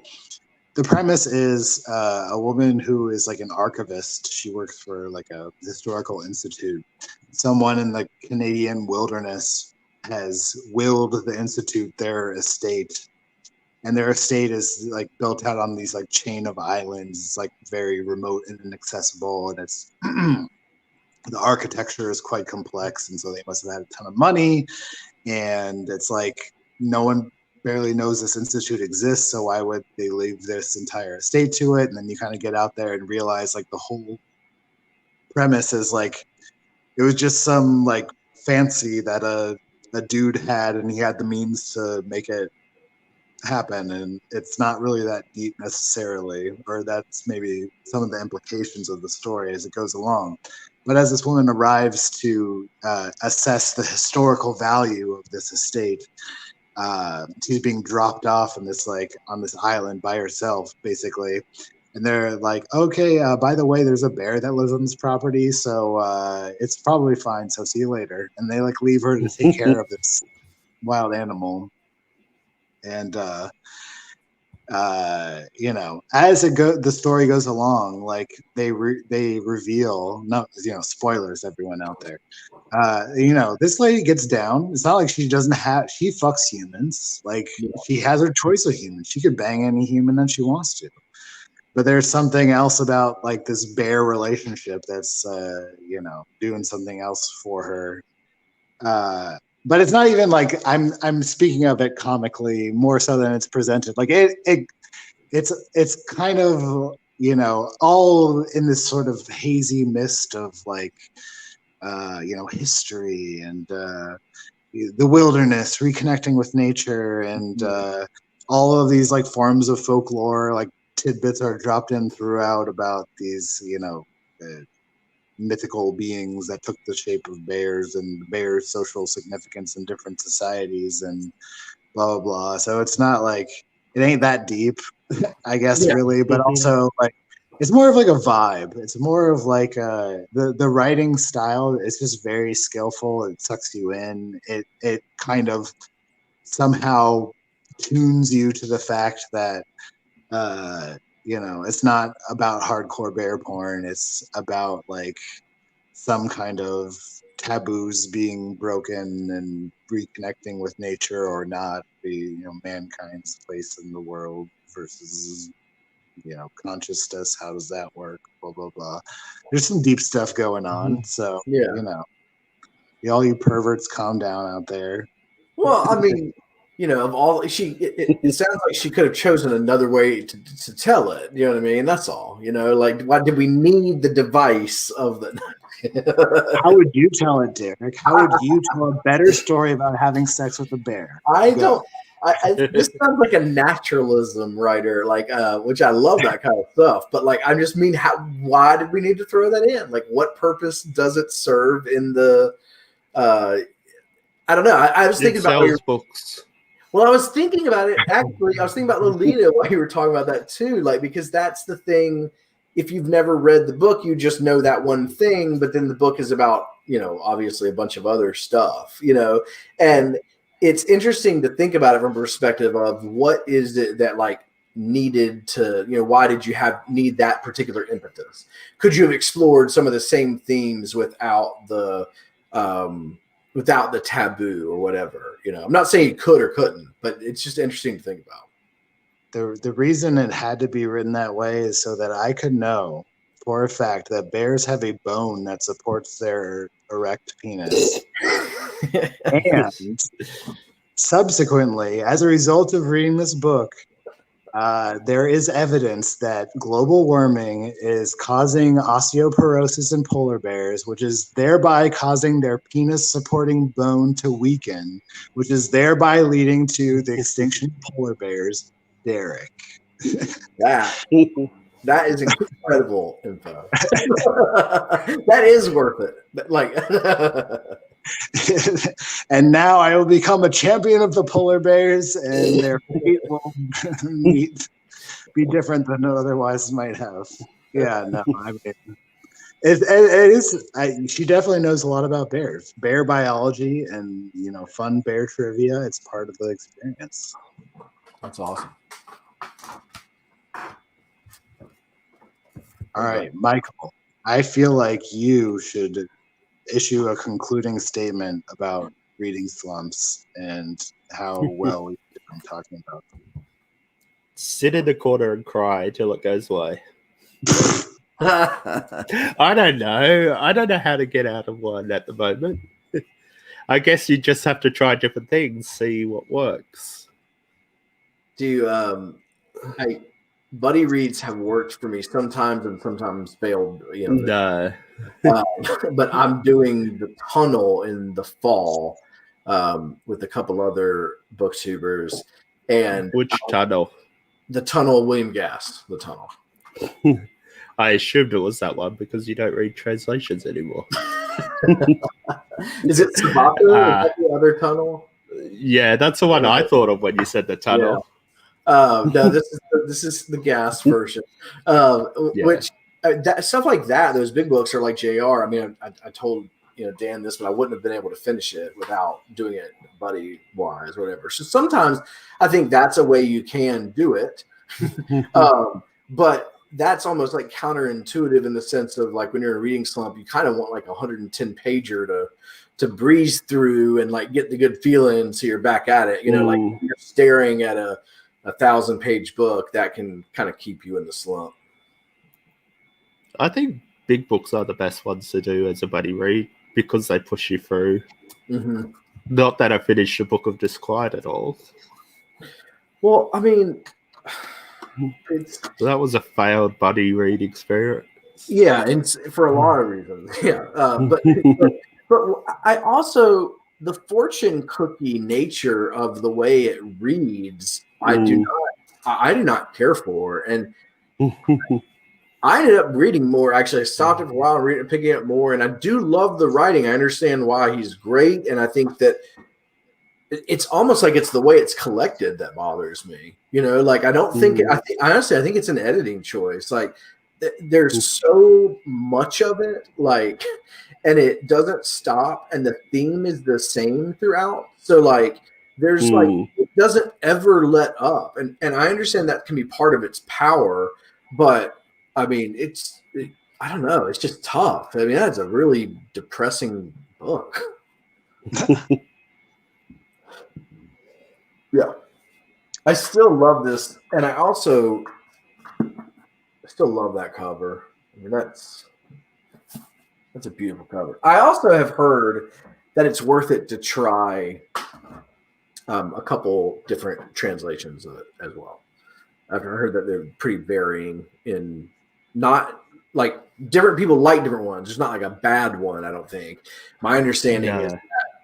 the premise is a woman who is like an archivist. She works for like a historical institute. Someone in the Canadian wilderness has willed the institute their estate, and their estate is like built out on these like chain of islands. It's like very remote and inaccessible, and it's the architecture is quite complex, and so they must have had a ton of money. And it's like no one barely knows this institute exists, so why would they leave this entire estate to it? And then you kind of get out there and realize like the whole premise is like it was just some like fancy that a dude had, and he had the means to make it happen, and it's not really that deep necessarily, or that's maybe some of the implications of the story as it goes along. But as this woman arrives to assess the historical value of this estate, she's being dropped off in this like on this island by herself, basically. And they're like, okay, by the way, there's a bear that lives on this property, so it's probably fine. So see you later. And they like leave her to take care of this wild animal. And as the story goes along, like they reveal, spoilers, everyone out there. This lady gets down. It's not like she fucks humans. Like she has her choice of humans. She could bang any human that she wants to. But there's something else about like this bear relationship that's doing something else for her. But it's not even like I'm speaking of it comically more so than it's presented. Like it's kind of all in this sort of hazy mist of like history and the wilderness, reconnecting with nature, and all of these like forms of folklore, like tidbits are dropped in throughout about these, mythical beings that took the shape of bears and bears' social significance in different societies and blah blah blah. So it's not like it ain't that deep, I guess, really, but also like it's more of like a vibe. It's more of like the writing style is just very skillful. It sucks you in. It kind of somehow tunes you to the fact that it's not about hardcore bear porn. It's about like some kind of taboos being broken and reconnecting with nature or not, mankind's place in the world versus consciousness. How does that work? Blah blah blah. There's some deep stuff going on. So all you perverts, calm down out there. Well, I mean, of all it sounds like she could have chosen another way to tell it. You know what I mean? That's all. Like, why did we need the device of the? How would you tell it, Derek? How would you tell a better story about having sex with a bear? This sounds like a naturalism writer, like which I love that kind of stuff. But like, I just mean, why did we need to throw that in? Like, what purpose does it serve in the? I don't know. I was thinking about your books. Well, I was thinking about it. Actually, I was thinking about Lolita while you were talking about that too. Like, because that's the thing. If you've never read the book, you just know that one thing. But then the book is about, obviously a bunch of other stuff, and it's interesting to think about it from a perspective of what is it that like needed to, why did you need that particular impetus? Could you have explored some of the same themes without the taboo or whatever? I'm not saying you could or couldn't, but it's just interesting to think about. The reason it had to be written that way is so that I could know for a fact that bears have a bone that supports their erect penis. And subsequently, as a result of reading this book, there is evidence that global warming is causing osteoporosis in polar bears, which is thereby causing their penis-supporting bone to weaken, which is thereby leading to the extinction of polar bears. Derek. That is incredible info. That is worth it. Like, and now I will become a champion of the polar bears, and their fate will be different than it otherwise might have. Yeah, no, I mean, it is. She definitely knows a lot about bears, bear biology, and fun bear trivia. It's part of the experience. That's awesome. All right, Michael, I feel like you should issue a concluding statement about reading Slumps and how well we did in talking about them. Sit in the corner and cry till it goes away. I don't know. I don't know how to get out of one at the moment. I guess you just have to try different things, see what works. Do you, buddy reads have worked for me sometimes and sometimes failed. No. But I'm doing the tunnel in the fall with a couple other booktubers. And which tunnel? The tunnel, William Gass. The tunnel. I assumed it was that one because you don't read translations anymore. Is it Sabato? Is that the other tunnel? Yeah, that's the one I thought of when you said the tunnel. Yeah. No, this is the Gass version, which stuff like that. Those big books are like JR. I mean, I told Dan this, but I wouldn't have been able to finish it without doing it buddy wise or whatever. So sometimes I think that's a way you can do it, but that's almost like counterintuitive in the sense of like when you're in a reading slump, you kind of want like 110 pager to breeze through and like get the good feeling so you're back at it. Like you're staring at a 1,000-page book that can kind of keep you in the slump. I think big books are the best ones to do as a buddy read because they push you through. Mm-hmm. Not that I finished the Book of Disquiet at all. Well, I mean, that was a failed buddy read experience. Yeah, and for a lot of reasons. Yeah, but I also the fortune cookie nature of the way it reads I do not care for. And I ended up reading more. Actually, I stopped it for a while and reading, picking up more. And I do love the writing. I understand why he's great. And I think that it's almost like it's the way it's collected that bothers me. Like I don't think honestly, I think it's an editing choice. Like there's so much of it, like, and it doesn't stop, and the theme is the same throughout. So like there's like it doesn't ever let up. And I understand that can be part of its power, but I mean I don't know, it's just tough. I mean, that's a really depressing book. Yeah, I still love this, and I still love that cover. I mean, that's a beautiful cover. I also have heard that it's worth it to try a couple different translations of it as well. I've heard that they're pretty varying in not like different people like different ones. There's not like a bad one, I don't think. My understanding is that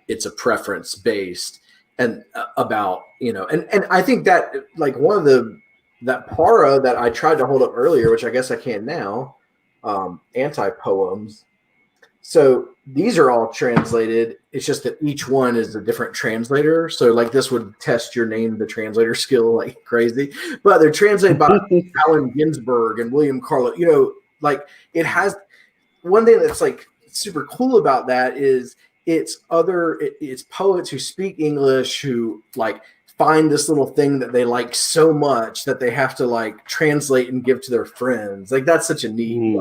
it's a preference based. And about, and I think that like one of that para that I tried to hold up earlier, which I guess I can now, anti-poems. So these are all translated. It's just that each one is a different translator. So like this would test your name, the translator skill like crazy, but they're translated by Allen Ginsberg and William Carlo. Like it has one thing that's like super cool about that is it's poets who speak English who like find this little thing that they like so much that they have to like translate and give to their friends. Like that's such a neat,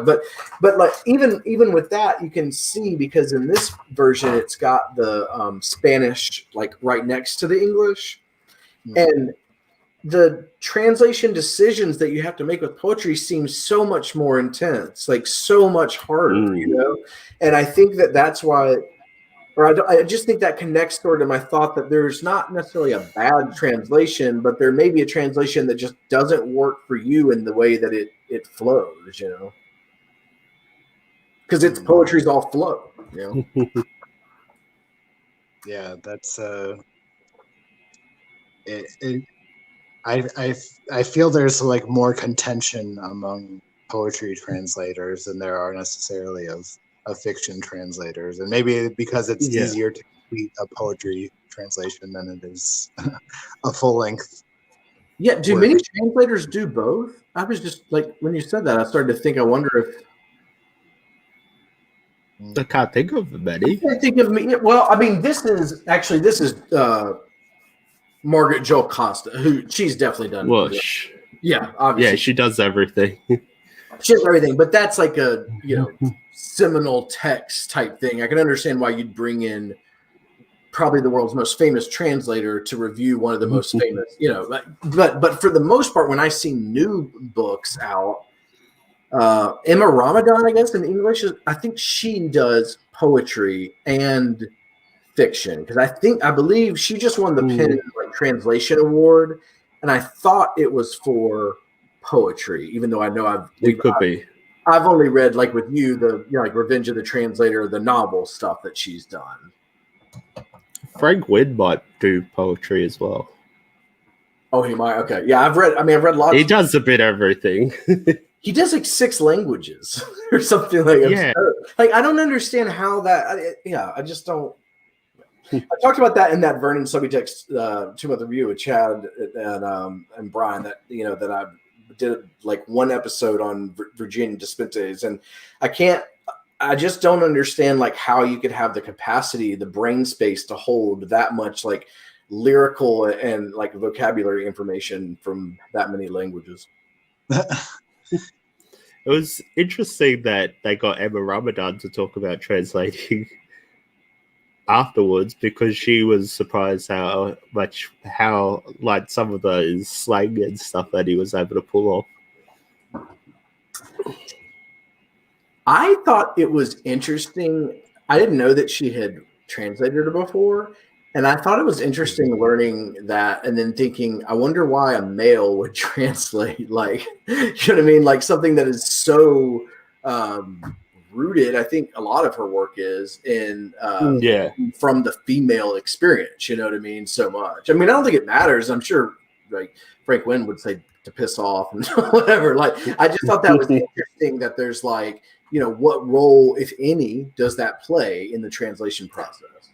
but like even with that, you can see because in this version, it's got the Spanish like right next to the English, and the translation decisions that you have to make with poetry seem so much more intense, like so much harder, And I think that's why, I just think that connects sort of my thought that there's not necessarily a bad translation, but there may be a translation that just doesn't work for you in the way that it flows, because its poetry's all flow, Yeah, that's I feel there's like more contention among poetry translators than there are necessarily of fiction translators, and maybe because it's easier to complete a poetry translation than it is a full length. Yeah, do many translators do both? I was just like, when you said that, I started to think. I wonder if I can't think of many. I can't think of me. Well, I mean, this is Margaret Jo Costa, who she's definitely done. Well, yeah, obviously. Yeah, she does everything. She does everything, but that's like a seminal text type thing. I can understand why you'd bring in probably the world's most famous translator to review one of the most famous, but for the most part, when I see new books out, Emma Ramadan, I guess in English, I think she does poetry and fiction because I believe she just won the PEN Translation Award, and I thought it was for poetry, even though I know I've only read like with you like Revenge of the Translator, the novel stuff that she's done. Frank Wynn might do poetry as well. Oh, he might. Okay, yeah, I've read lots. He does a bit everything. He does like 6 languages or something like that. Yeah. Like I don't understand how that. I just don't. I talked about that in that Vernon Subtext 2-month review with Chad and Brian that that I did like one episode on Virginia Despentes, and I just don't understand like how you could have the capacity, the brain space to hold that much like lyrical and like vocabulary information from that many languages. It was interesting that they got Emma Ramadan to talk about translating afterwards because she was surprised how like some of those slang and stuff that he was able to pull off. I thought it was interesting. I didn't know that she had translated it before, and I thought it was interesting learning that and then thinking, I wonder why a male would translate, like, you know what I mean? Like something that is so rooted, I think a lot of her work is in from the female experience, you know what I mean? So much. I mean, I don't think it matters. I'm sure like Frank Wynn would say to piss off and whatever. Like, I just thought that was interesting that there's like, you know, what role, if any, does that play in the translation process?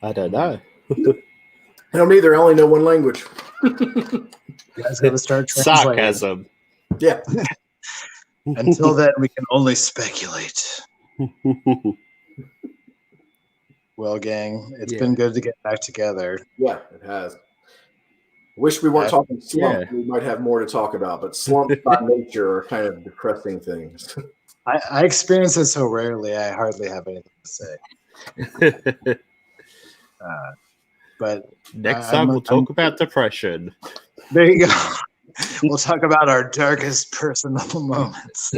I don't know. I don't either. I only know one language. You guys got to start translating. Sarcasm. Yeah. Until then, we can only speculate. Well, gang, it's been good to get back together. Yeah, it has. Wish we weren't talking slump. We might have more to talk about, but slumps by nature are kind of depressing things. I experience it so rarely, I hardly have anything to say. But next time we'll talk about depression. There you go. We'll talk about our darkest personal moments.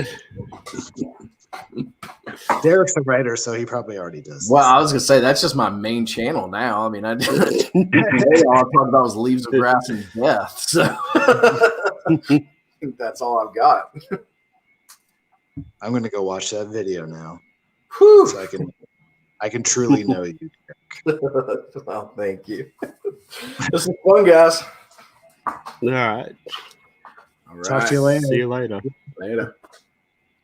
Derek's a writer, so he probably already does. Well, I was gonna say that's just my main channel now. I mean, all I talked about was leaves of grass and death. So I think that's all I've got. I'm gonna go watch that video now, Whew. so I can truly know you, Derek. Well, thank you. This is fun, guys. All right. All right. Talk to you later. See you later. Later.